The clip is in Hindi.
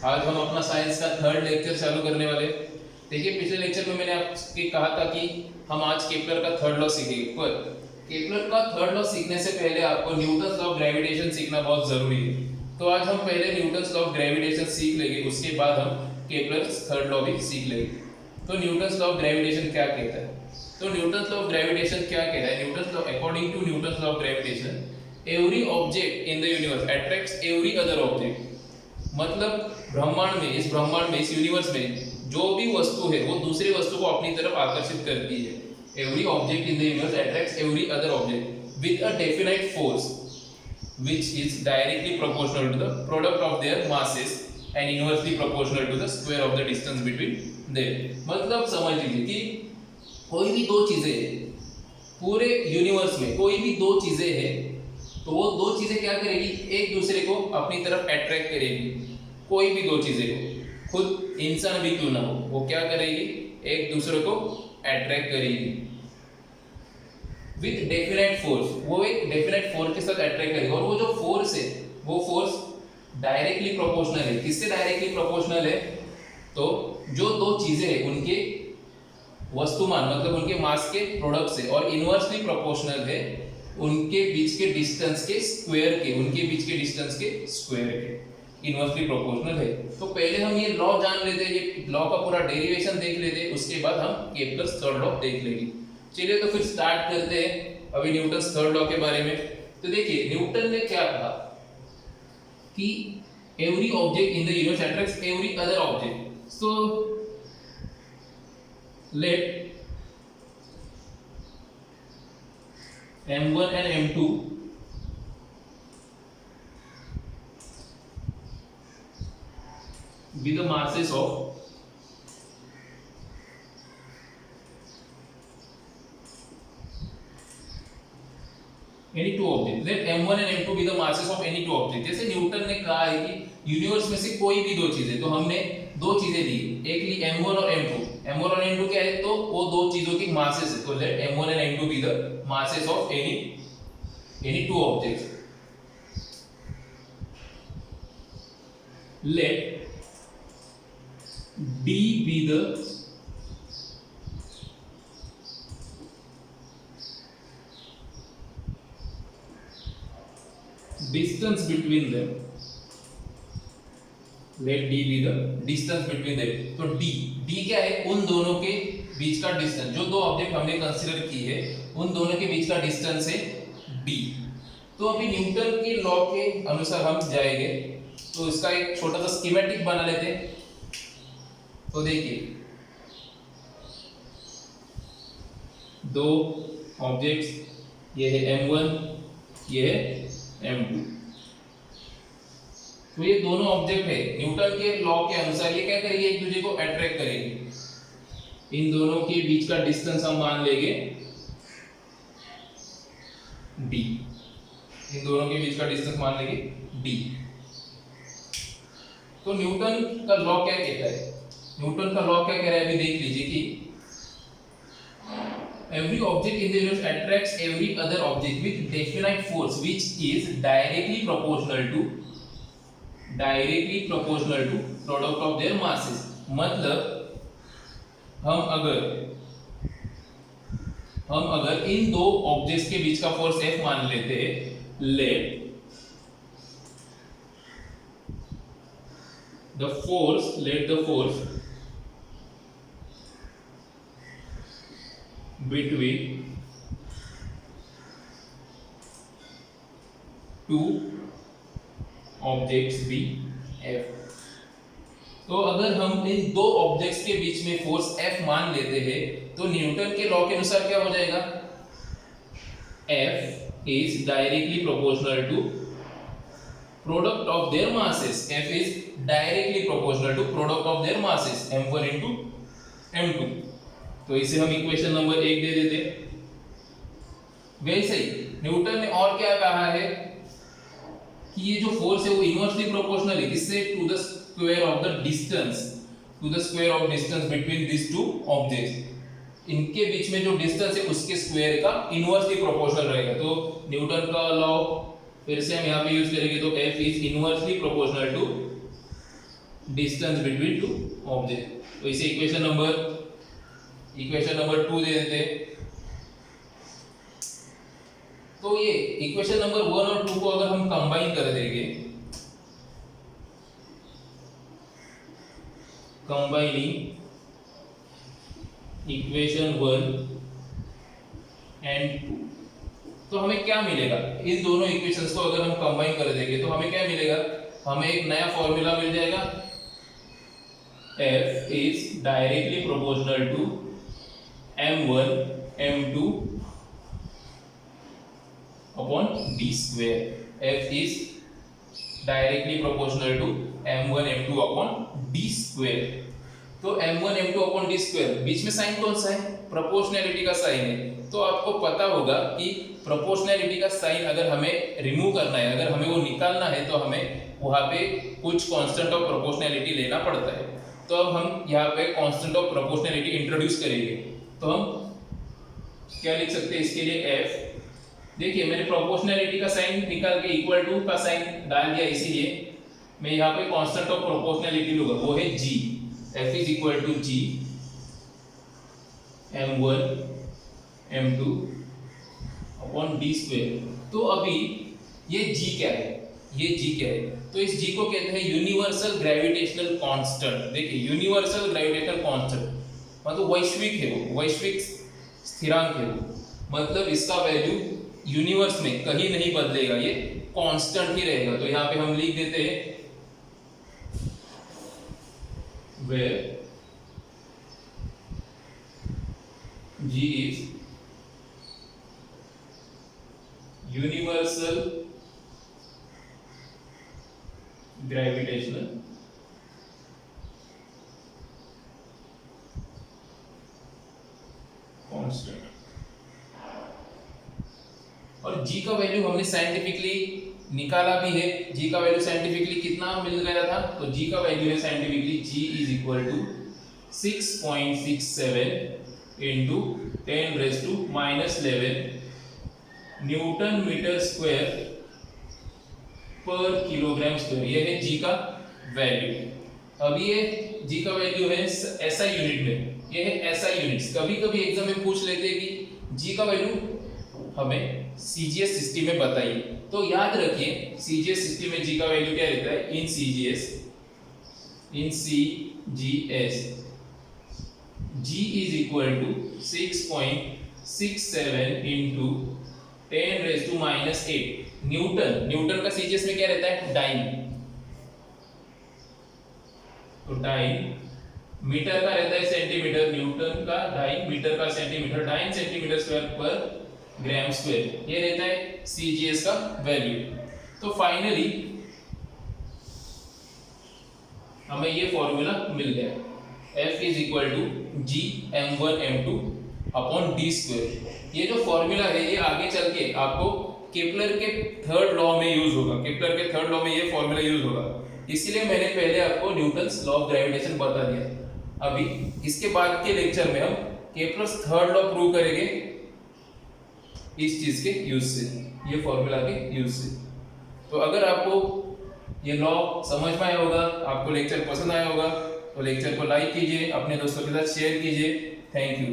आज हम अपना साइंस का थर्ड लेक्चर चालू करने वाले। देखिए पिछले लेक्चर में मैंने आपसे कहा था कि हम आज केपलर का थर्ड लॉ सीखेंगे, पर केपलर का थर्ड लॉ सीखने से पहले आपको न्यूटन्स लॉ ऑफ ग्रेविटेशन सीखना बहुत जरूरी है। तो आज हम पहले न्यूटन्स लॉ ऑफ ग्रेविटेशन सीख लेंगे, उसके बाद हम केपलर्स थर्ड लॉ भी सीख लेंगे। तो न्यूटन्स लॉ ऑफ ग्रेविटेशन क्या कहता है? तो न्यूटन्स लॉ ऑफ ग्रेविटेशन क्या कहता है? Newton's law, according to Newton's law of gravitation, every object in the universe attracts every other object. मतलब ब्रह्मांड में, इस ब्रह्मांड में, इस यूनिवर्स में जो भी वस्तु है वो दूसरी वस्तु को अपनी तरफ आकर्षित करती है। Every object in the universe attracts every other object with a definite force which is directly proportional to the product of their masses and inversely proportional to the square of the distance between them। मतलब समझ लीजिए कि कोई भी दो चीजें हैं, पूरे यूनिवर्स में कोई भी दो चीजें हैं, तो वो दो चीजें क्या करेगी? एक दूसरे को अपनी तरफ अट्रैक्ट करेगी। कोई भी दो चीजें हो, खुद इंसान भी क्यों ना हो, वो क्या करेगी? एक दूसरे को अट्रैक्ट करेगी विद डेफिनेट फोर्स। वो एक डेफिनेट फोर्स के साथ अट्रैक्ट करेगा, और वो जो फोर्स है वो फोर्स डायरेक्टली प्रोपोर्शनल है। किससे डायरेक्टली प्रोपोर्शनल है? तो जो दो चीजें हैं उनके वस्तुमान, मतलब उनके मास के प्रोडक्ट से, और इनवर्सली प्रोपोर्शनल है उनके बीच के डिस्टेंस के स्क्वायर के, उनके बीच के डिस्टेंस के स्क्वायर के, इनवर्सली प्रोपोर्शनल है। तो पहले हम ये लॉ जान लेते हैं, ये लॉ का पूरा डेरिवेशन देख लेते हैं, उसके बाद हम केपलर्स थर्ड लॉ देख लेंगे। चलिए तो फिर स्टार्ट करते हैं अभी न्यूटन्स थर्ड लॉ के बारे में। तो देखिए न्यूटन ने क्या कहा कि every object in the universe attracts every other object. So let m1 and m2 be the masses of any two objects। let m1 and m2 be the masses of any two objects। जैसे न्यूटन ने कहा है कि यूनिवर्स में से कोई भी दो चीजें, तो हमने दो चीजें ली, एक ली m1 और m2। m1 और m2 क्या है? तो वो दो चीजों की मासेस है। तो let m1 and m2 be the masses of any two objects। let d be the distance between them। let d be the distance between them। तो d क्या है? उन दोनों के बीच का डिस्टेंस, जो दो ऑब्जेक्ट हमने कंसीडर की है उन दोनों के बीच का डिस्टेंस है d। तो अभी न्यूटन के लॉ के अनुसार हम जाएंगे, तो इसका एक छोटा सा स्कीमेटिक बना लेते हैं। तो देखिए दो ऑब्जेक्ट्स, ये है m1, ये है m2। तो ये दोनों ऑब्जेक्ट है, न्यूटन के लॉ के अनुसार ये क्या करेंगे? एक दूसरे को अट्रैक्ट करेंगे। इन दोनों के बीच का डिस्टेंस हम मान लेंगे d। इन दोनों के बीच का डिस्टेंस मान लेंगे d। तो न्यूटन का लॉ क्या कहता है? न्यूटन का लॉ क्या कह रहा है अभी देख लीजिए कि every object in the universe attracts every other object with definite force which is directly proportional to product of their masses। मतलब हम अगर इन दो ऑब्जेक्ट्स के बीच का फोर्स F मान लेते हैं, let the force between two objects be F। तो अगर हम इन दो ऑब्जेक्ट्स के बीच में फोर्स F मान लेते हैं, तो न्यूटन के लॉ के अनुसार क्या हो जाएगा? F is directly proportional to product of their masses। F is directly proportional to product of their masses m1 into m2। तो इसे हम इक्वेशन नंबर 1 दे देते। वैसे ही न्यूटन ने और क्या कहा है कि ये जो फोर्स है वो इनवर्सली प्रोपोर्शनल है, किससे? To the square of the distance between this two objects. इनके बीच में जो डिस्टेंस है उसके स्क्वायर का इनवर्सली प्रोपोर्शनल रहेगा। तो न्यूटन का लॉ फिर से हम यहाँ पे यूज करेंगे, तो F is inversely proportional to distance between two object. तो इसे इक्वेशन नंबर 2 दे देते। तो ये इक्वेशन नंबर 1 और 2 को अगर हम कंबाइन कर देंगे, कंबाइनिंग इक्वेशन 1 एंड 2, तो हमें क्या मिलेगा? इन दोनों इक्वेशंस को अगर हम कंबाइन कर देंगे तो हमें क्या मिलेगा? हमें एक नया फॉर्मूला मिल जाएगा, F is directly proportional to m1 m2 upon d square। F is directly proportional to m1 m2 upon d square। तो m1 m2 upon d square, बीच में साइन कौन सा है? प्रोपोर्शनैलिटी का साइन है। तो आपको पता होगा कि प्रोपोर्शनैलिटी का साइन अगर हमें रिमूव करना है, अगर हमें वो निकालना है, तो हमें वहाँ पे कुछ कांस्टेंट ऑफ प्रोपोर्शनैलिटी लेना पड़ता है। तो अब हम यहाँ पे कांस्टेंट ऑफ प्रोपोर्शनैलिटी इंट्रोड्यूस करेंगे। तो हम क्या लिख सकते हैं इसके लिए? F, देखिए मैंने प्रोपोर्शनैलिटी का साइन निकाल के इक्वल टू का साइन डाल दिया, इसीलिए मैं यहाँ पे कांस्टेंट ऑफ प्रोपोर्शनैलिटी लूंगा, वो है G। F is equal to G m1 m2 upon d square. तो अभी ये G क्या है? ये G क्या है? तो इस G को कहते हैं यूनिवर्सल ग्रेविटेशनल कांस्टेंट। देखिए यूनिवर्सल ग्रेविटेशनल कांस्टेंट मतलब वैश्विक है, वो वैश्विक स्थिरांक है वो, मतलब इसका वैल्यू यूनिवर्स में कहीं नहीं बदलेगा, ये कांस्टेंट ही रहेगा। तो यहाँ पे हम लिख देते हैं where G is universal gravitational constant। और G का वैल्यू हमने साइंटिफिकली निकाला भी है। G का वैल्यू साइंटिफिकली कितना मिल गया था? तो G का वैल्यू है scientifically G is equal to 6.67 into 10 raised to -11 newton metre square पर किलोग्राम स्क्वायर। ये है G का वैल्यू। अब ये G का वैल्यू है SI यूनिट में, ये है SI यूनिट्स। कभी कभी एग्जाम में पूछ लेते हैं कि G का वैल्यू हमें CGS सिस्टम में बताइए। तो याद रखिए CGS सिस्टम में G का वैल्यू क्या रहता है? इन CGS G is equal to 6.67 into 10 raised to -8 Newton का CGS में क्या रहता है? डाइन। तो डाइन मीटर का रहता है सेंटीमीटर, न्यूटन का डाइन, मीटर का सेंटीमीटर, डाइन सेंटीमीटर स्क्वायर पर ग्राम स्क्वायर, ये रहता है CGS का वैल्यू। तो फाइनली हमें ये फॉर्मूला मिल गया, F is equal to G m1 m2 upon d square. ये जो फॉर्मूला है ये आगे चल के आपको केपलर के थर्ड लॉ में यूज होगा, केपलर के थर्ड लॉ में ये फॉर्मूला यूज होगा। इसलिए मैंने पहले आपको न्यूटन्स लॉ ऑफ ग्रेविटेशन बता दिया। अभी इसके बाद के लेक्चर में हम केपलर्स थर्ड लॉ प्रूव करेंगे इस चीज के यूज से, ये फॉर्मूला के यूज से। तो अगर आपको ये लॉ समझ में आया होगा, आपको लेक्चर पसंद आया होगा, तो लेक्चर को लाइक कीजिए, अपने दोस्तों के साथ शेयर कीजिए। Thank you.